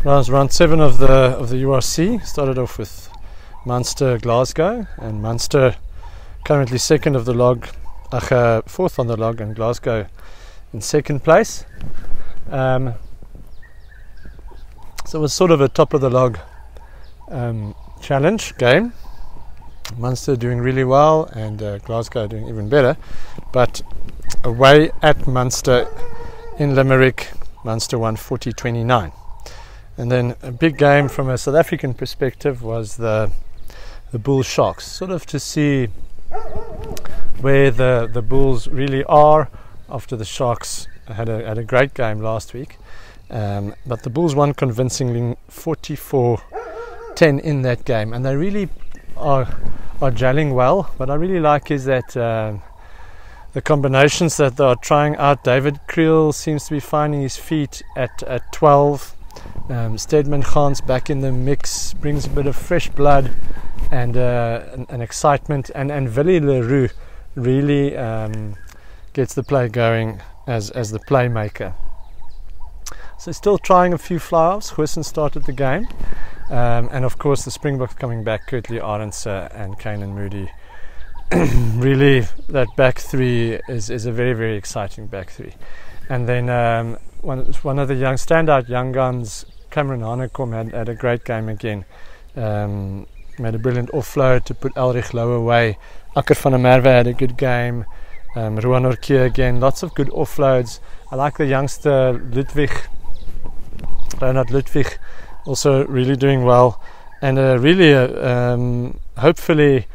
round 7 of the URC. Started off with Munster Glasgow, and Munster currently second of the log, fourth on the log, and Glasgow in second place. So it was sort of a top of the log challenge game. Munster doing really well, and Glasgow doing even better. But away at Munster in Limerick, Munster won 40-29. And then a big game from a South African perspective was the Bulls Sharks, sort of to see where the Bulls really are after the Sharks had a great game last week. But the Bulls won convincingly 44-10 in that game, and they really are gelling well. What I really like is that the combinations that they are trying out. David Creel seems to be finding his feet at 12. Stedman Khan's back in the mix, brings a bit of fresh blood and an excitement, and Willie Leroux really gets the play going as the playmaker. So still trying a few fly-offs. Huisen started the game, and of course the Springboks coming back, Kurtley Arendse and Kanan Moody. Really, that back three is a very, very exciting back three. And then one of the standout young guns, Cameron Hanekom, had a great game again. Made a brilliant offload to put Elrich Low away. Akker van der Merwe had a good game. Rowan Orkie again, lots of good offloads. I like the youngster Ronald Ludwig, also really doing well, and really hopefully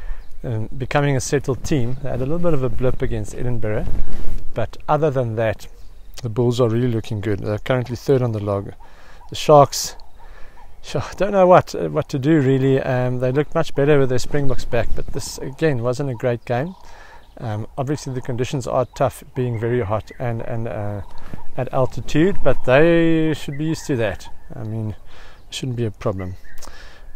becoming a settled team. They had a little bit of a blip against Edinburgh, but other than that, the Bulls are really looking good. They're currently third on the log. The Sharks, don't know what to do really. They looked much better with their Springboks back, but this again wasn't a great game. Obviously the conditions are tough, being very hot and at altitude, but they should be used to that. I mean, it shouldn't be a problem.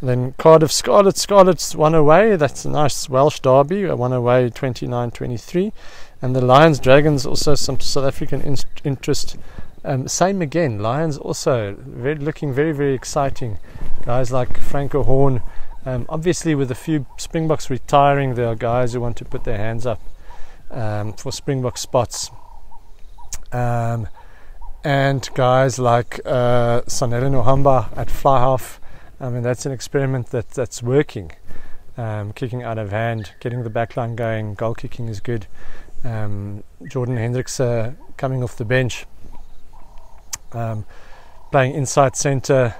Then Cardiff Scarlets won away. That's a nice Welsh derby. Won away 29-23. And the Lions Dragons, also some South African interest. Same again. Lions also looking very, very exciting. Guys like Franco Horn. Obviously, with a few Springboks retiring, there are guys who want to put their hands up for Springbok spots. And guys like Sanele Nohamba at fly half. I mean, that's an experiment that's working. Kicking out of hand, getting the backline going, goal kicking is good. Jordan Hendricks coming off the bench, playing inside centre,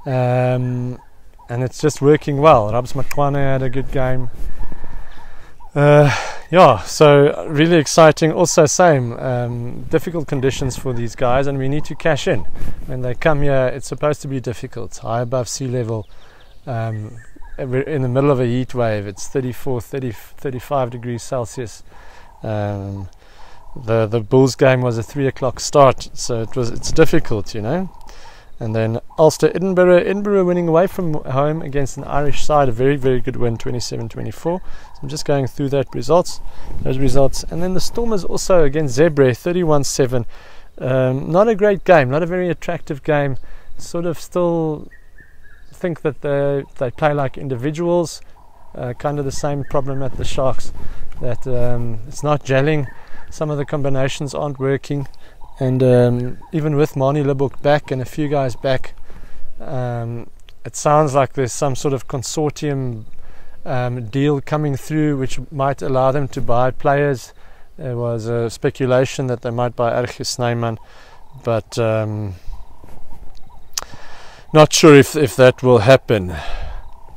and it's just working well. Rabs Makwane had a good game. So really exciting. Also same difficult conditions for these guys, and we need to cash in. When they come here, it's supposed to be difficult, high above sea level. We're in the middle of a heat wave. It's 35 degrees Celsius. The Bulls game was a 3 o'clock start, so it's difficult, you know. And then Ulster Edinburgh winning away from home against an Irish side, a very, very good win, 27-24. So I'm just going through those results. And then the Stormers also against Zebre, 31-7. Not a great game, not a very attractive game. Sort of still think that they play like individuals. Kind of the same problem at the Sharks, that it's not gelling. Some of the combinations aren't working. And even with Mani Libbok back and a few guys back, it sounds like there's some sort of consortium deal coming through which might allow them to buy players. There was a speculation that they might buy Ergis Snyman, but not sure if that will happen.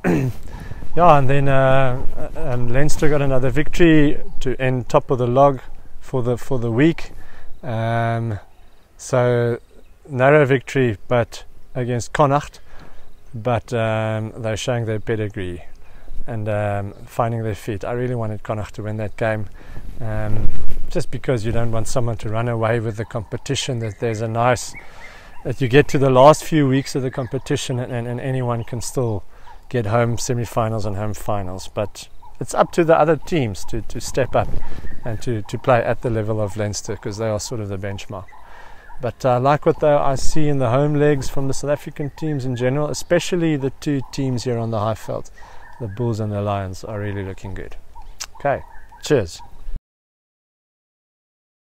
And then Leinster got another victory to end top of the log for the week. So narrow victory, but against Connacht, but they're showing their pedigree and finding their feet. I really wanted Connacht to win that game, just because you don't want someone to run away with the competition. That you get to the last few weeks of the competition and anyone can still get home semi-finals and home finals, but it's up to the other teams to step up and to play at the level of Leinster, because they are sort of the benchmark. But I like what I see in the home legs from the South African teams in general, especially the two teams here on the high veld. The Bulls and the Lions are really looking good. Okay, cheers.